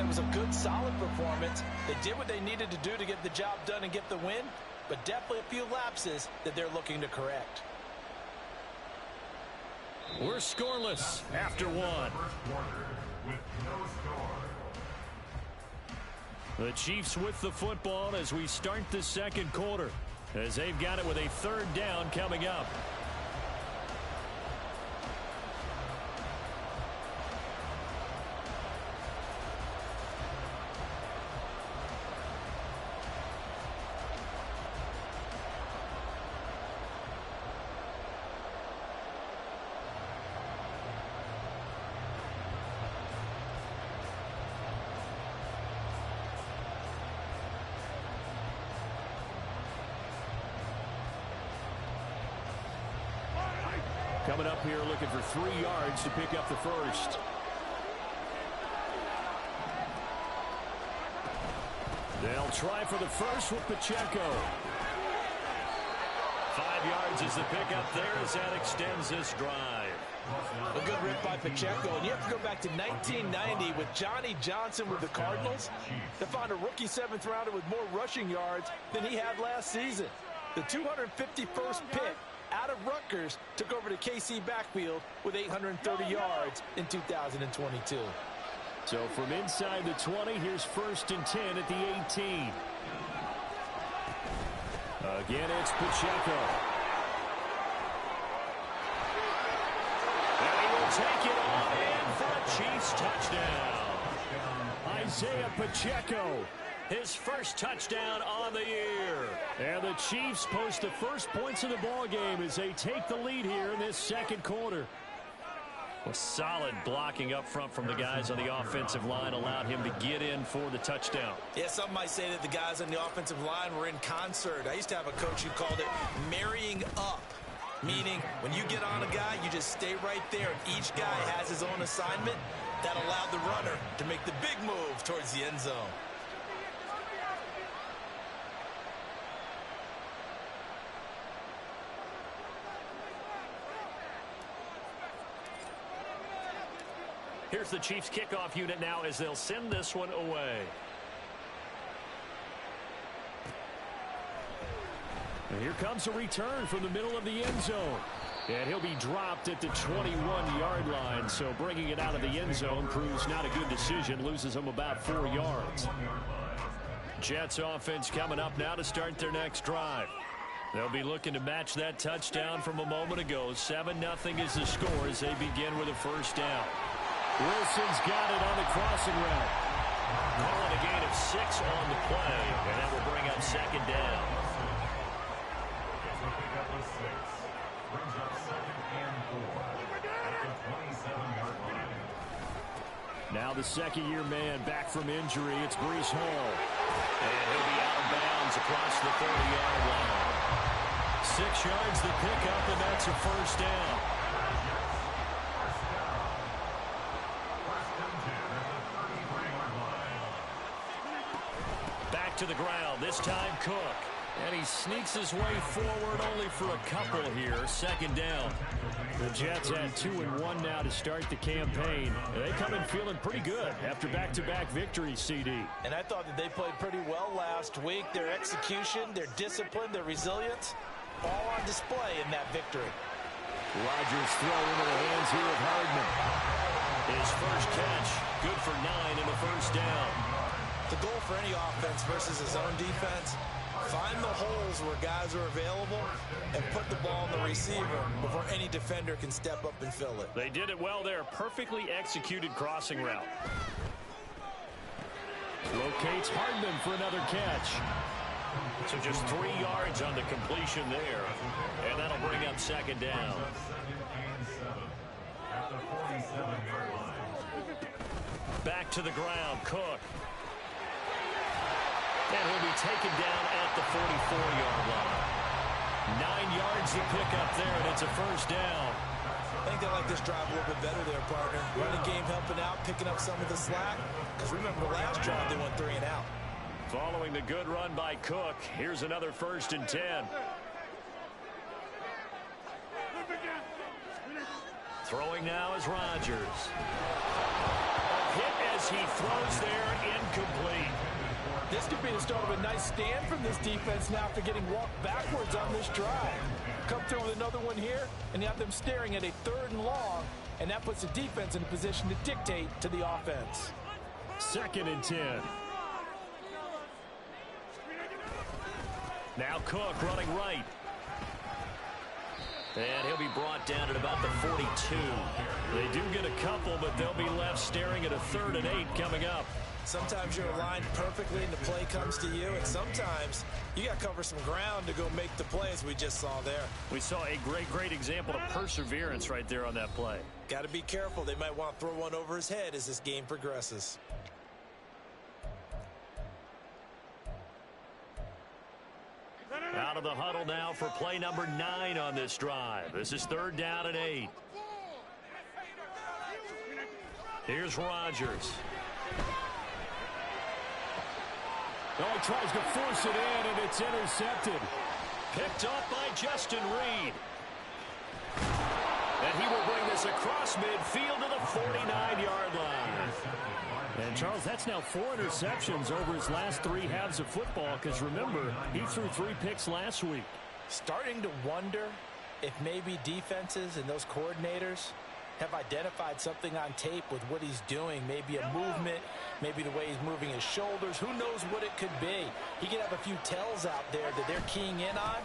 it was a good, solid performance. They did what they needed to do to get the job done and get the win, but definitely a few lapses that they're looking to correct. We're scoreless after one. The Chiefs with the football as we start the second quarter, as they've got it with a third down coming up. Coming up here looking for 3 yards to pick up the first. They'll try for the first with Pacheco. 5 yards is the pickup there as that extends this drive. A good rip by Pacheco, and you have to go back to 1990 with Johnny Johnson with the Cardinals to find a rookie 7th rounder with more rushing yards than he had last season. The 251st pick out of Rutgers took over the KC backfield with 830 yards in 2022. So from inside the 20, here's 1st and 10 at the 18. Again, it's Pacheco. And he will take it on in for a Chiefs touchdown. Isaiah Pacheco, his first touchdown on the year. And the Chiefs post the first points of the ball game as they take the lead here in this second quarter. Well, solid blocking up front from the guys on the offensive line allowed him to get in for the touchdown. Yeah, some might say that the guys on the offensive line were in concert. I used to have a coach who called it marrying up, meaning when you get on a guy, you just stay right there. Each guy has his own assignment. That allowed the runner to make the big move towards the end zone. Here's the Chiefs kickoff unit now as they'll send this one away. And here comes a return from the middle of the end zone. And he'll be dropped at the 21-yard line, so bringing it out of the end zone proves not a good decision, loses them about 4 yards. Jets offense coming up now to start their next drive. They'll be looking to match that touchdown from a moment ago. 7-0 is the score as they begin with a first down. Wilson's got it on the crossing route. Calling a gain of 6 on the play, and that will bring up second down. Now the second-year man back from injury. It's Breece Hall. And he'll be out of bounds across the 30-yard line. 6 yards the pickup, and that's a first down. Back to the ground, this time Cook. And he sneaks his way forward only for a couple here. Second down. The Jets had 2-1 now to start the campaign. They come in feeling pretty good after back-to-back victories, CD. And I thought that they played pretty well last week. Their execution, their discipline, their resilience, all on display in that victory. Rodgers throw into the hands here of Hardman. His first catch, good for 9 and a first down. The goal for any offense versus his own defense, find the holes where guys are available and put the ball on the receiver before any defender can step up and fill it. They did it well there. Perfectly executed crossing route. Locates Hardman for another catch. So just 3 yards on the completion there. And that'll bring up second down. Back to the ground, Cook. And he'll be taken down at the 44-yard line. 9 yards to pick up there, and it's a first down. I think they like this drive a little bit better there, partner. Running game helping out, picking up some of the slack. Because remember, the last drive they went 3 and out. Following the good run by Cook, here's another 1st and 10. Throwing now is Rodgers. A hit as as he throws there, incomplete. This could be the start of a nice stand from this defense now after getting walked backwards on this drive. Come through with another one here, and you have them staring at a 3rd and long, and that puts the defense in a position to dictate to the offense. 2nd and 10. Now Cook running right. And he'll be brought down at about the 42. They do get a couple, but they'll be left staring at a 3rd and 8 coming up. Sometimes you're aligned perfectly and the play comes to you, and sometimes you got to cover some ground to go make the plays we just saw there. We saw a great example of perseverance right there on that play. Got to be careful. They might want to throw one over his head as this game progresses. Out of the huddle now for play number 9 on this drive. This is 3rd down and 8. Here's Rodgers. Oh, he tries to force it in, and it's intercepted. Picked up by Justin Reed. And he will bring this across midfield to the 49-yard line. And, Charles, that's now 4 interceptions over his last 3 halves of football, because, remember, he threw 3 picks last week. Starting to wonder if maybe defenses and those coordinators have identified something on tape with what he's doing. Maybe a movement, maybe the way he's moving his shoulders. Who knows what it could be? He could have a few tells out there that they're keying in on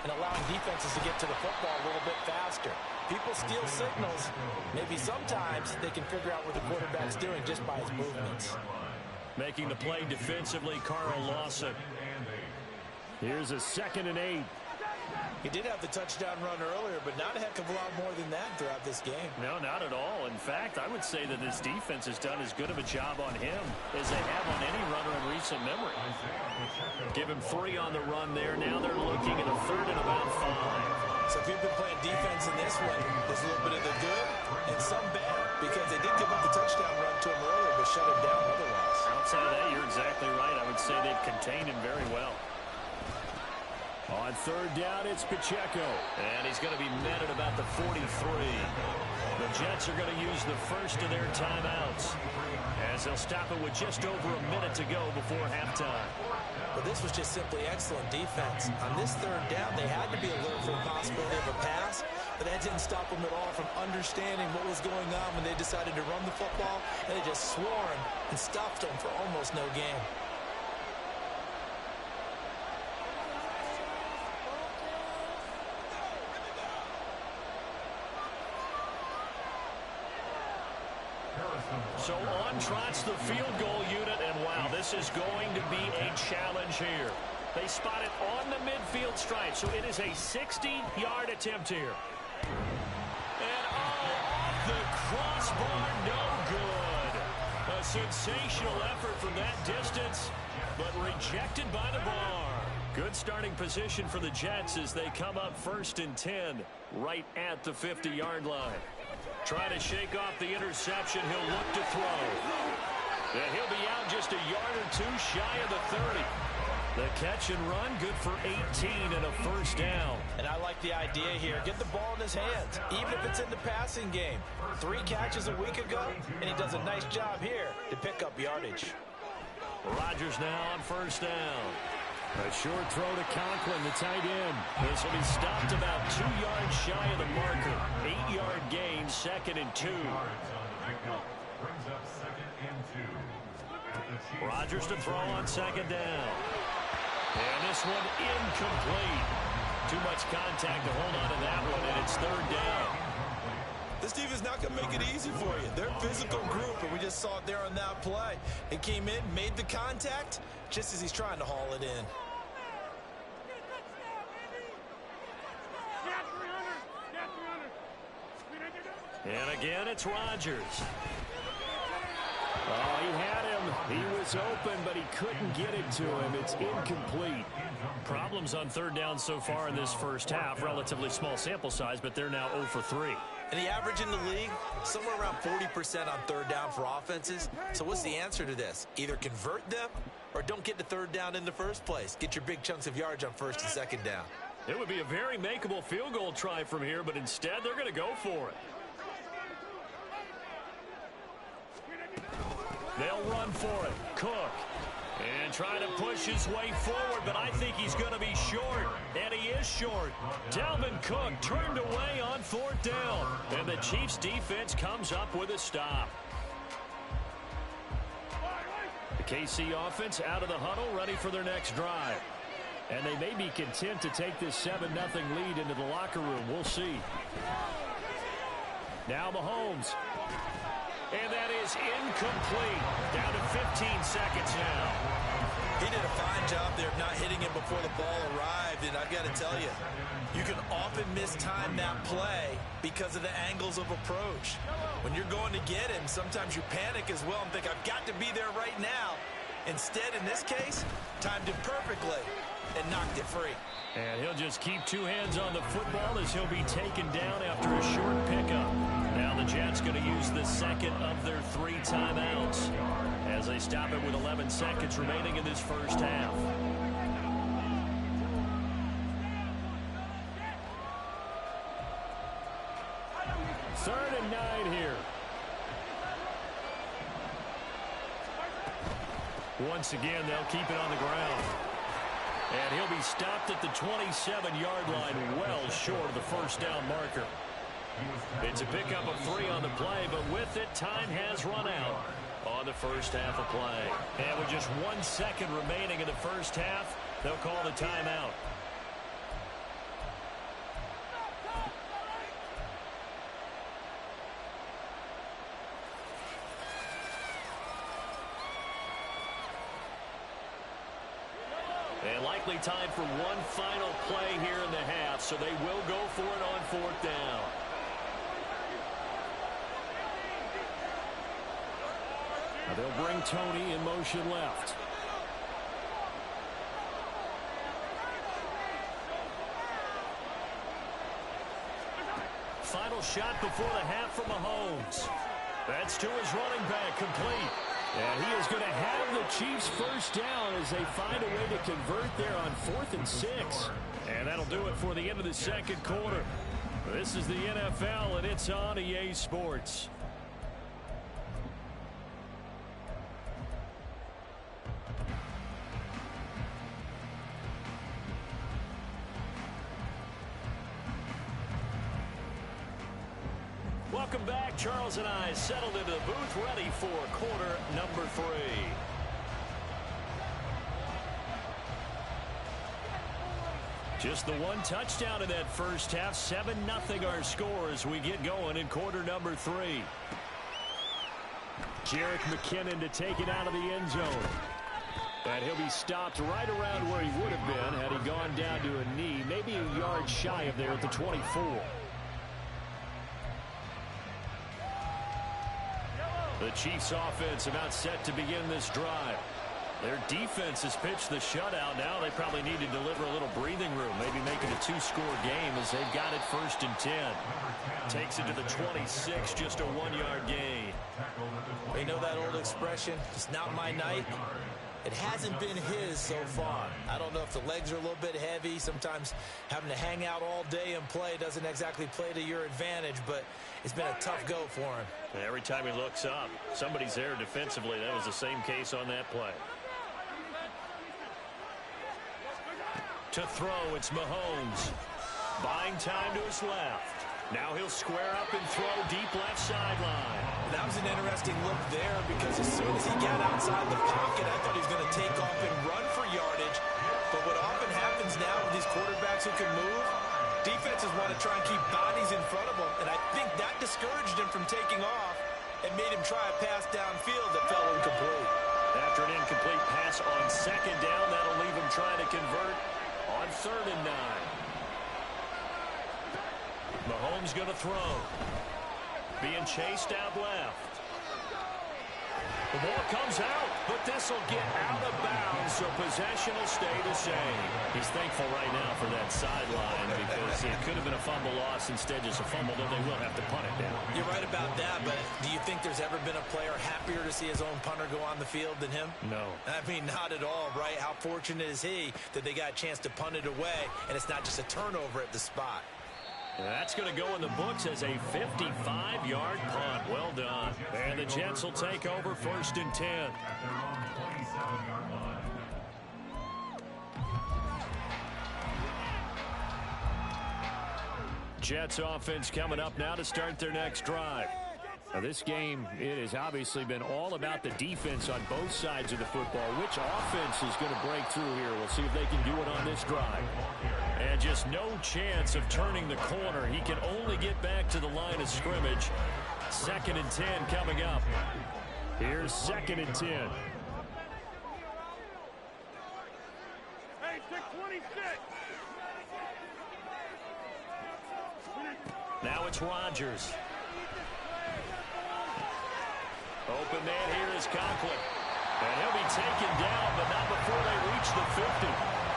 and allowing defenses to get to the football a little bit faster. People steal signals. Maybe sometimes they can figure out what the quarterback's doing just by his movements. Making the play defensively, Carl Lawson. Here's a 2nd and 8. He did have the touchdown run earlier, but not a heck of a lot more than that throughout this game. No, not at all. In fact, I would say that this defense has done as good of a job on him as they have on any runner in recent memory. Give him 3 on the run there. Now they're looking at a 3rd and about 5. So if you've been playing defense in this one, there's a little bit of the good and some bad, because they did give up the touchdown run to him earlier, but shut him down otherwise. Outside of that, you're exactly right. I would say they've contained him very well. On 3rd down, it's Pacheco. And he's going to be met at about the 43. The Jets are going to use the first of their timeouts, as they'll stop it with just over a minute to go before halftime. But this was just simply excellent defense. On this 3rd down, they had to be alert for the possibility of a pass, but that didn't stop them at all from understanding what was going on when they decided to run the football, and they just swarmed and stuffed them for almost no gain. So on trots the field goal unit, and wow, this is going to be a challenge here. They spot it on the midfield stripe, so it is a 60-yard attempt here. And off the crossbar, no good. A sensational effort from that distance, but rejected by the bar. Good starting position for the Jets as they come up 1st and 10, right at the 50-yard line. Trying to shake off the interception. He'll look to throw. And he'll be out just a yard or 2 shy of the 30. The catch and run, good for 18 and a 1st down. And I like the idea here. Get the ball in his hands, even if it's in the passing game. 3 catches a week ago, and he does a nice job here to pick up yardage. Rodgers now on 1st down. A short throw to Conklin, the tight end. This will be stopped about 2 yards shy of the marker. 8-yard gain, 2nd and 2. Rodgers to throw on 2nd down. And this one incomplete. Too much contact to hold on to that one, and it's 3rd down. This team is not going to make it easy for you. They're a physical group, and we just saw it there on that play. It came in, made the contact, just as he's trying to haul it in. And again, it's Rodgers. Oh, he had him. He was open, but he couldn't get it to him. It's incomplete. Problems on 3rd down so far in this first half. Relatively small sample size, but they're now 0 for 3. And the average in the league, somewhere around 40% on 3rd down for offenses. So what's the answer to this? Either convert them or don't get to 3rd down in the first place. Get your big chunks of yards on 1st and 2nd down. It would be a very makeable field goal try from here, but instead they're going to go for it. They'll run for it. Cook. And trying to push his way forward, but I think he's going to be short. And he is short. Dalvin Cook turned away on 4th down. And the Chiefs defense comes up with a stop. The KC offense out of the huddle, ready for their next drive. And they may be content to take this 7-0 lead into the locker room. We'll see. Now Mahomes. And that is incomplete. Down to 15 seconds now. He did a fine job there of not hitting him before the ball arrived. And I've got to tell you, you can often mistime that play because of the angles of approach. When you're going to get him, sometimes you panic as well and think, I've got to be there right now. Instead, in this case, timed it perfectly and knocked it free. And he'll just keep 2 hands on the football as he'll be taken down after a short pickup. Now the Jets going to use the second of their 3 timeouts as they stop it with 11 seconds remaining in this first half. Third and 9 here. Once again, they'll keep it on the ground. And he'll be stopped at the 27-yard line, well short of the first down marker. It's a pickup of 3 on the play, but with it, time has run out on the first half of play. And with just 1 second remaining in the first half, they'll call the timeout. And likely time for one final play here in the half, so they will go for it on 4th down. Now they'll bring Tony in motion left. Final shot before the half from Mahomes. That's to his running back, complete. And he is going to have the Chiefs first down as they find a way to convert there on 4th and 6. And that'll do it for the end of the second quarter. This is the NFL, and it's on EA Sports. Welcome back. Charles and I settled into the booth, ready for quarter number 3. Just the 1 touchdown in that first half. 7-0 our score as we get going in quarter number 3. Jerick McKinnon to take it out of the end zone. And he'll be stopped right around where he would have been had he gone down to a knee, maybe a yard shy of there at the 24. The Chiefs offense about set to begin this drive. Their defense has pitched the shutout. Now they probably need to deliver a little breathing room, maybe make it a 2-score game as they've got it 1st and 10. Takes it to the 26, just a 1-yard gain. You know that old expression, it's not my night? It hasn't been his so far. I don't know if the legs are a little bit heavy. Sometimes having to hang out all day and play doesn't exactly play to your advantage, but it's been a tough go for him. And every time he looks up, somebody's there defensively. That was the same case on that play. To throw, it's Mahomes. Buying time to his left. Now he'll square up and throw deep left sideline. That was an interesting look there because as soon as he got outside the pocket, I thought he was going to take off and run for yardage. But what often happens now with these quarterbacks who can move, defenses want to try and keep bodies in front of them. And I think that discouraged him from taking off and made him try a pass downfield that fell incomplete. After an incomplete pass on 2nd down, that'll leave him trying to convert on 3rd and 9. Mahomes going to throw. Being chased out left. The ball comes out, but this will get out of bounds, so possession will stay the same. He's thankful right now for that sideline because it could have been a fumble loss, instead just a fumble, though they will have to punt it down. You're right about that, but do you think there's ever been a player happier to see his own punter go on the field than him? No. I mean, not at all, right? How fortunate is he that they got a chance to punt it away, and it's not just a turnover at the spot. And that's going to go in the books as a 55-yard punt. Well done. And the Jets will take over 1st and 10. Jets offense coming up now to start their next drive. Now this game, it has obviously been all about the defense on both sides of the football. Which offense is going to break through here? We'll see if they can do it on this drive. And just no chance of turning the corner. He can only get back to the line of scrimmage. 2nd and 10 coming up. Here's 2nd and 10. Hey, 626. Now it's Rodgers. Open man here is Conklin. And he'll be taken down, but not before they reach the 50.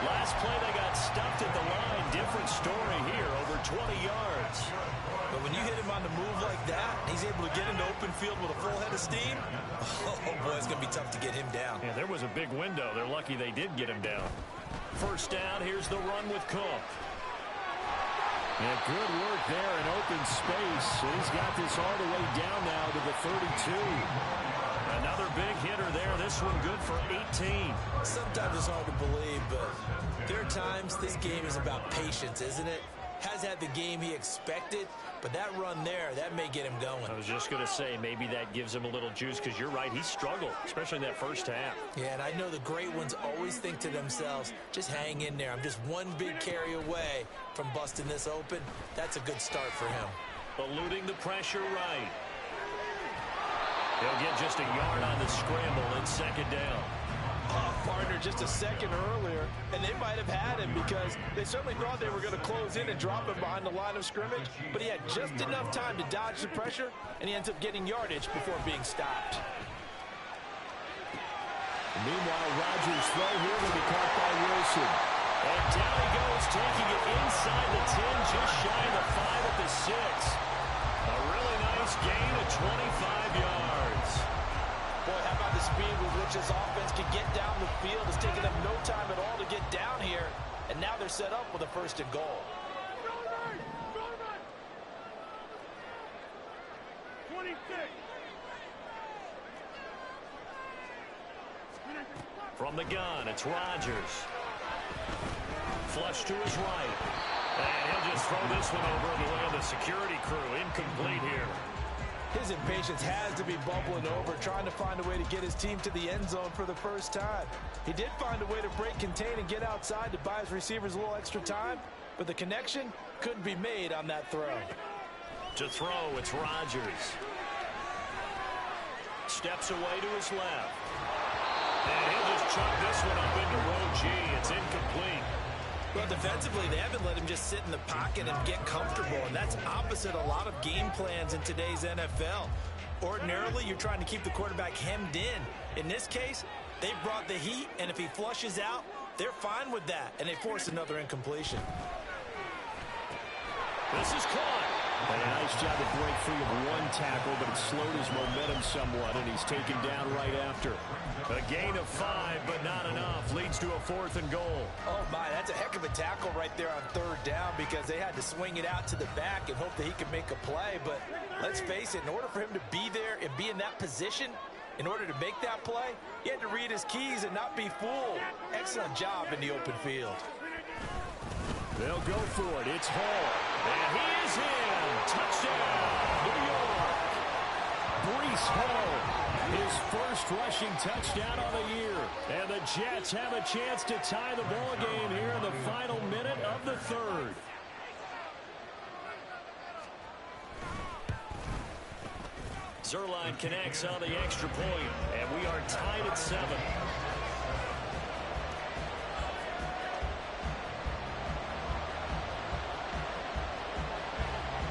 Last play they got stuffed at the line. Different story here, over 20 yards. But when you hit him on the move like that, he's able to get into open field with a full head of steam. Oh, boy, it's going to be tough to get him down. Yeah, there was a big window. They're lucky they did get him down. 1st down, here's the run with Cook. Yeah, good work there in open space. He's got this all the way down now to the 32. Another big hitter there. This one good for 18. Sometimes it's hard to believe, but there are times this game is about patience, isn't it? Has had the game he expected, but that run there, that may get him going. I was just going to say, maybe that gives him a little juice, because you're right, he struggled, especially in that first half. Yeah, and I know the great ones always think to themselves, just hang in there. I'm just one big carry away from busting this open. That's a good start for him. Eluding the pressure right. He'll get just a yard on the scramble in 2nd down. Partner just a second earlier, and they might have had him because they certainly thought they were going to close in and drop him behind the line of scrimmage, but he had just enough time to dodge the pressure, and he ends up getting yardage before being stopped. Meanwhile, Rodgers' throw here will be caught by Wilson. And down he goes, taking it inside the 10, just shy of the 5 at the 6. A really nice gain of 25 yards. Boy, how about the speed with which this offense can get down the field? It's taken them no time at all to get down here, and now they're set up with a 1st and goal. 26. From the gun, it's Rodgers. Flush to his right. And he'll just throw this one over the way of the security crew. Incomplete here. His impatience has to be bubbling over, trying to find a way to get his team to the end zone for the first time. He did find a way to break contain and get outside to buy his receivers a little extra time, but the connection couldn't be made on that throw. To throw, it's Rodgers. Steps away to his left. And he'll just chuck this one up into row G. It's incomplete. Well, defensively, they haven't let him just sit in the pocket and get comfortable, and that's opposite a lot of game plans in today's NFL. Ordinarily, you're trying to keep the quarterback hemmed in. In this case, they brought the heat, and if he flushes out, they're fine with that, and they force another incompletion. This is caught. And a nice job to break free of one tackle, but it slowed his momentum somewhat, and he's taken down right after. A gain of 5, but not enough. Leads to a 4th and goal. Oh, my, that's a heck of a tackle right there on 3rd down because they had to swing it out to the back and hope that he could make a play. But let's face it, in order for him to be there and be in that position, in order to make that play, he had to read his keys and not be fooled. Excellent job in the open field. They'll go for it. It's Hall. And he is in. Touchdown, New York. Breece Hall, his first rushing touchdown of the year. And the Jets have a chance to tie the ball game here in the final minute of the 3rd. Zerline connects on the extra point, and we are tied at 7.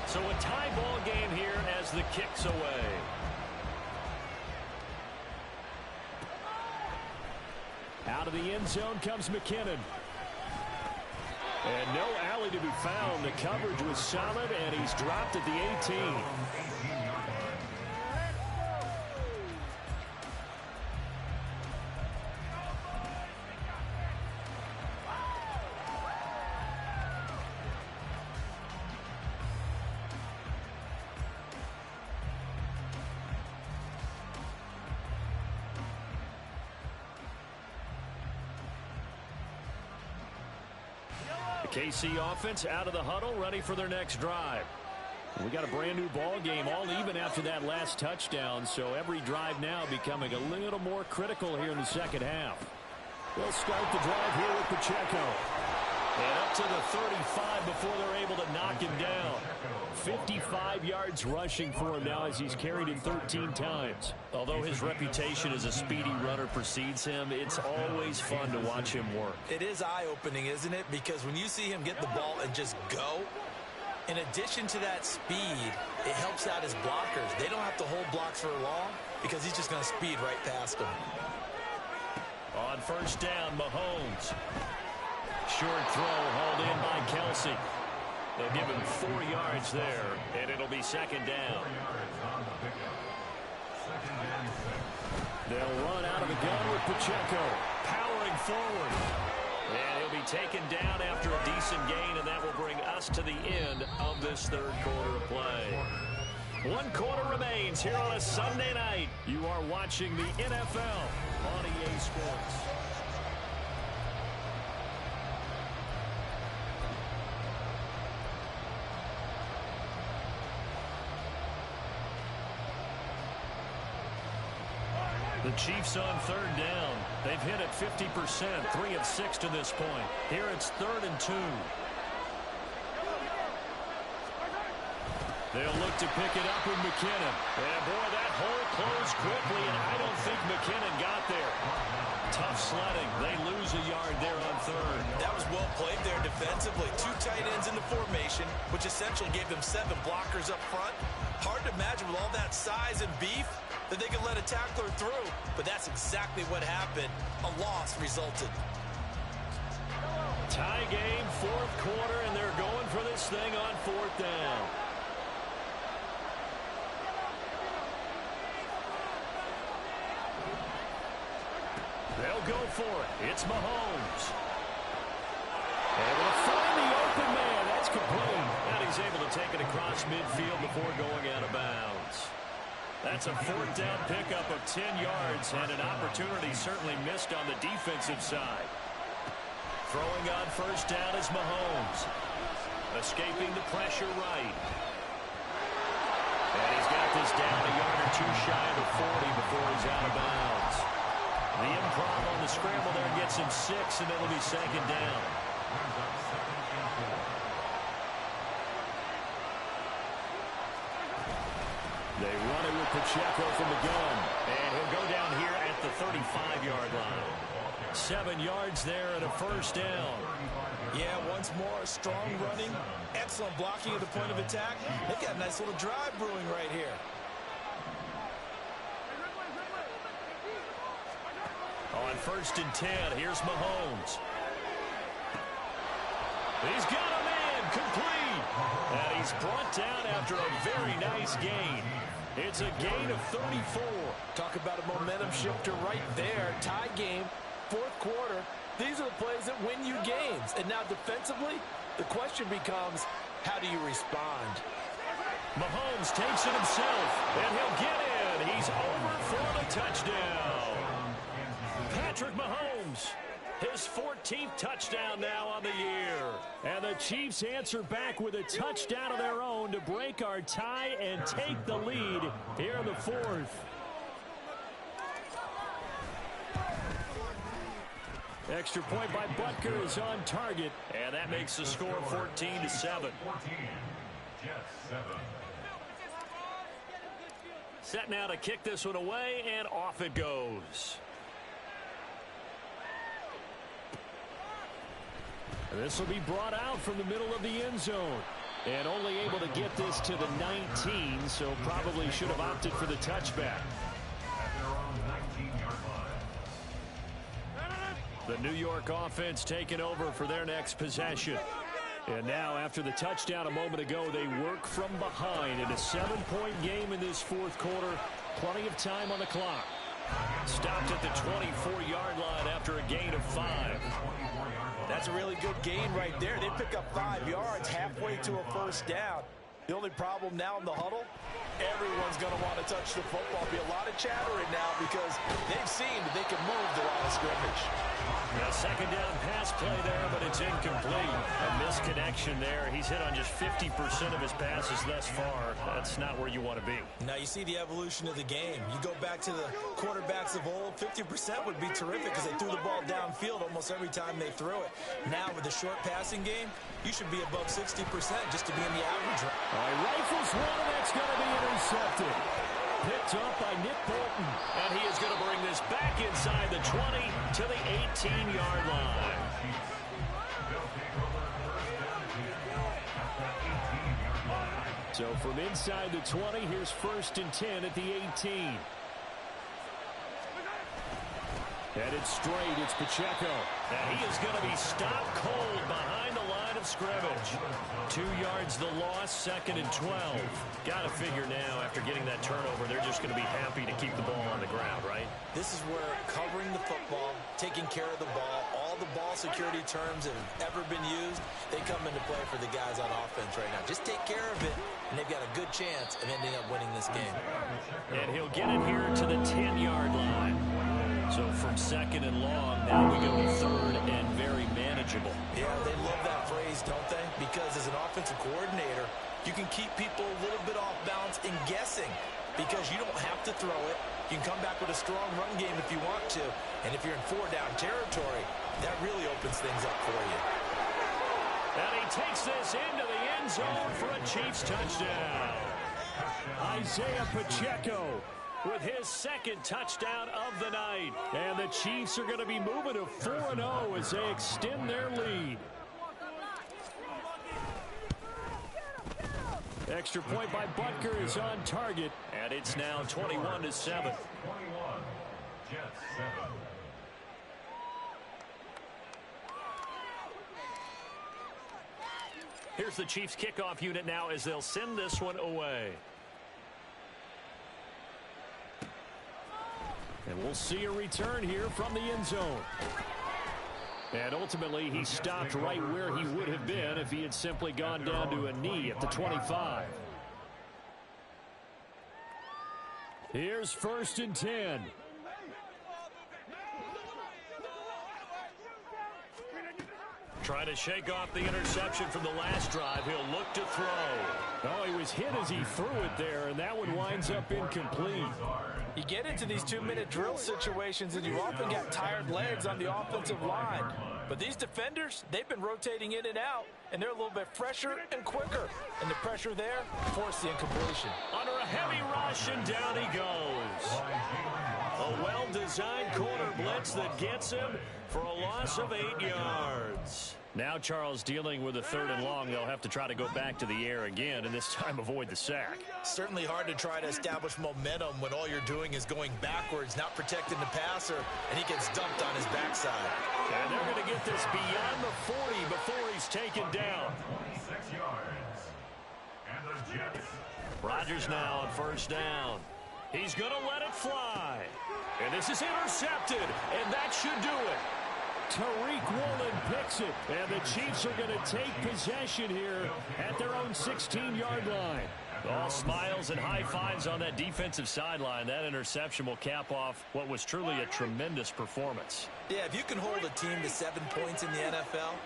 So a tie ball game here as the kick's away. Out of the end zone comes McKinnon. And no alley to be found. The coverage was solid, and he's dropped at the 18. The KC offense out of the huddle, ready for their next drive. We got a brand new ball game, all even after that last touchdown, so every drive now becoming a little more critical here in the second half. They'll start the drive here with Pacheco. And up to the 35 before they're able to knock him down. 55 yards rushing for him now as he's carried him 13 times. Although his reputation as a speedy runner precedes him, it's always fun to watch him work. It is eye-opening, isn't it? Because when you see him get the ball and just go, in addition to that speed, it helps out his blockers. They don't have to hold blocks for long because he's just going to speed right past them. On first down, Mahomes. Short throw hauled in by Kelsey. They'll give him 4 yards there, and it'll be second down. They'll run out of the gun with Pacheco. Powering forward. And he'll be taken down after a decent gain, and that will bring us to the end of this third quarter of play. 1 quarter remains here on a Sunday night. You are watching the NFL on EA Sports. The Chiefs on third down. They've hit it 50%, 3 of 6 to this point. Here it's 3rd and 2. They'll look to pick it up with McKinnon. And boy, that hole closed quickly, and I don't think McKinnon got there. Tough sledding. They lose a yard there on third. That was well played there defensively. 2 tight ends in the formation, which essentially gave them 7 blockers up front. Hard to imagine with all that size and beef that they could let a tackler through, but that's exactly what happened. A loss resulted. Tie game, 4th quarter, and they're going for this thing on 4th down. They'll go for it. It's Mahomes. Able to find the open man. That's complete. And he's able to take it across midfield before going out of bounds. That's a 4th down pickup of 10 yards, and an opportunity certainly missed on the defensive side. Throwing on first down is Mahomes. Escaping the pressure right. And he's got this down a yard or 2 shy of the 40 before he's out of bounds. The improv on the scramble there gets him 6, and it'll be second down. They run it with Pacheco from the gun. And he'll go down here at the 35-yard line. 7 yards there and a first down. Yeah, once more, strong running, excellent blocking at the point of attack. They've got a nice little drive brewing right here. On 1st and 10, here's Mahomes. He's got a man complete. And he's brought down after a very nice gain. It's a gain of 34. Talk about a momentum shifter right there. Tie game, 4th quarter. These are the plays that win you games. And now defensively, the question becomes, how do you respond? Mahomes takes it himself, and he'll get in. He's over for the touchdown. Patrick Mahomes, his 14th touchdown now on the year. And the Chiefs answer back with a touchdown of their own to break our tie and take the lead here in the 4th. Extra point by Butker is on target, and that makes the score 14-7. Set now to kick this one away, and off it goes. This will be brought out from the middle of the end zone. And only able to get this to the 19, so probably should have opted for the touchback. The New York offense taking over for their next possession. And now, after the touchdown a moment ago, they work from behind in a 7-point game in this 4th quarter. Plenty of time on the clock. Stopped at the 24-yard line after a gain of 5. That's a really good gain right there. They pick up 5 yards halfway to a first down. The only problem now in the huddle, everyone's going to want to touch the football. Be a lot of chattering now because they've we've seen that they can move the line of scrimmage. A second down pass play there, but it's incomplete. A misconnection there. He's hit on just 50% of his passes thus far. That's not where you want to be. Now you see the evolution of the game. You go back to the quarterbacks of old, 50% would be terrific because they threw the ball downfield almost every time they threw it. Now with the short passing game, you should be above 60% just to be in the average. All right, rifles one, and that's going to be intercepted. Picked up by Nick Bolton. And he is going to bring this back inside the 20 to the 18-yard line. So from inside the 20, here's 1st and 10 at the 18. Headed straight, it's Pacheco. And he is going to be stopped cold behind the line of scrimmage. 2 yards the loss, 2nd and 12. Got to figure now, after getting that turnover, they're just going to be happy to keep the ball on the ground, right? This is where covering the football, taking care of the ball, all the ball security terms that have ever been used, they come into play for the guys on offense right now. Just take care of it, and they've got a good chance of ending up winning this game. And he'll get it here to the 10-yard line. So from 2nd and long, now we go to 3rd and very manageable. Yeah, they love that phrase, don't they? Because as an offensive coordinator, you can keep people a little bit off balance and guessing because you don't have to throw it. You can come back with a strong run game if you want to. And if you're in 4-down territory, that really opens things up for you. And he takes this into the end zone for a Chiefs touchdown. Isaiah Pacheco with his 2nd touchdown of the night. And the Chiefs are going to be moving to 4-0 as they extend their lead. Extra point by Butker is on target. And it's now 21-7. Here's the Chiefs kickoff unit now as they'll send this one away. And we'll see a return here from the end zone. And ultimately, he stopped right where he would have been if he had simply gone down to a knee at the 25. Here's 1st and 10. Trying to shake off the interception from the last drive. He'll look to throw. Oh, he was hit as he threw it there, and that one winds up incomplete. You get into these 2-minute drill situations, and you often got tired legs on the offensive line. But these defenders, they've been rotating in and out, and they're a little bit fresher and quicker. And the pressure there forced the incompletion. Under a heavy rush, and down he goes. A well-designed corner blitz that gets him for a loss of 8 yards. Now Charles dealing with a 3rd and long. They'll have to try to go back to the air again, and this time avoid the sack. Certainly hard to try to establish momentum when all you're doing is going backwards, not protecting the passer, and he gets dumped on his backside. And they're going to get this beyond the 40 before he's taken down. 26 yards. And the Jets. Rodgers now on 1st down. He's going to let it fly. And this is intercepted, and that should do it. Tariq Woolen picks it, and the Chiefs are going to take possession here at their own 16-yard line. All smiles and high fives on that defensive sideline. That interception will cap off what was truly a tremendous performance. Yeah, if you can hold a team to 7 points in the NFL,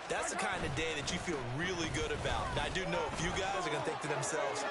that's the kind of day that you feel really good about. Now, I do know a few guys are going to think to themselves,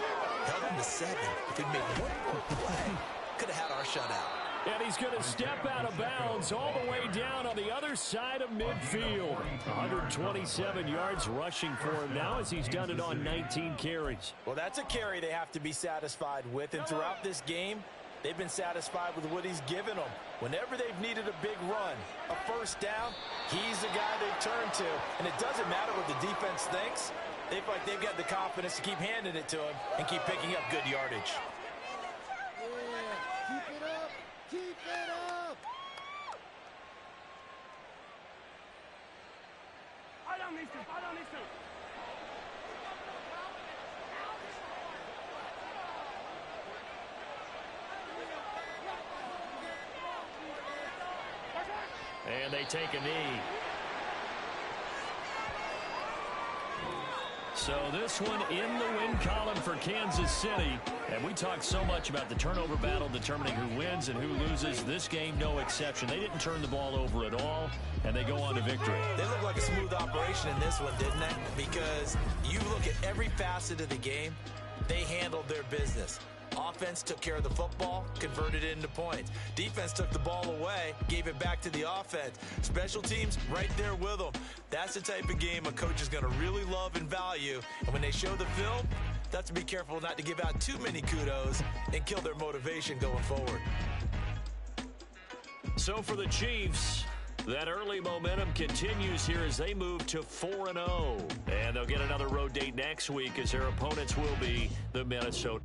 held them to 7. If we'd made one more play, could have had our shutout. And he's going to step out of bounds all the way down on the other side of midfield. 127 yards rushing for him now as he's done it on 19 carries. Well, that's a carry they have to be satisfied with. And throughout this game, they've been satisfied with what he's given them. Whenever they've needed a big run, a 1st down, he's the guy they turn to. And it doesn't matter what the defense thinks. They feel like they've got the confidence to keep handing it to him and keep picking up good yardage. And they take a knee. So this one in the win column for Kansas City. And we talked so much about the turnover battle determining who wins and who loses. This game, no exception. They didn't turn the ball over at all, and they go on to victory. They look like a smooth operation in this one, didn't they? Because you look at every facet of the game, they handled their business. Offense took care of the football, converted it into points. Defense took the ball away, gave it back to the offense. Special teams, right there with them. That's the type of game a coach is going to really love and value. And when they show the film, that's to be careful not to give out too many kudos and kill their motivation going forward. So for the Chiefs, that early momentum continues here as they move to 4-0. And they'll get another road date next week as their opponents will be the Minnesota.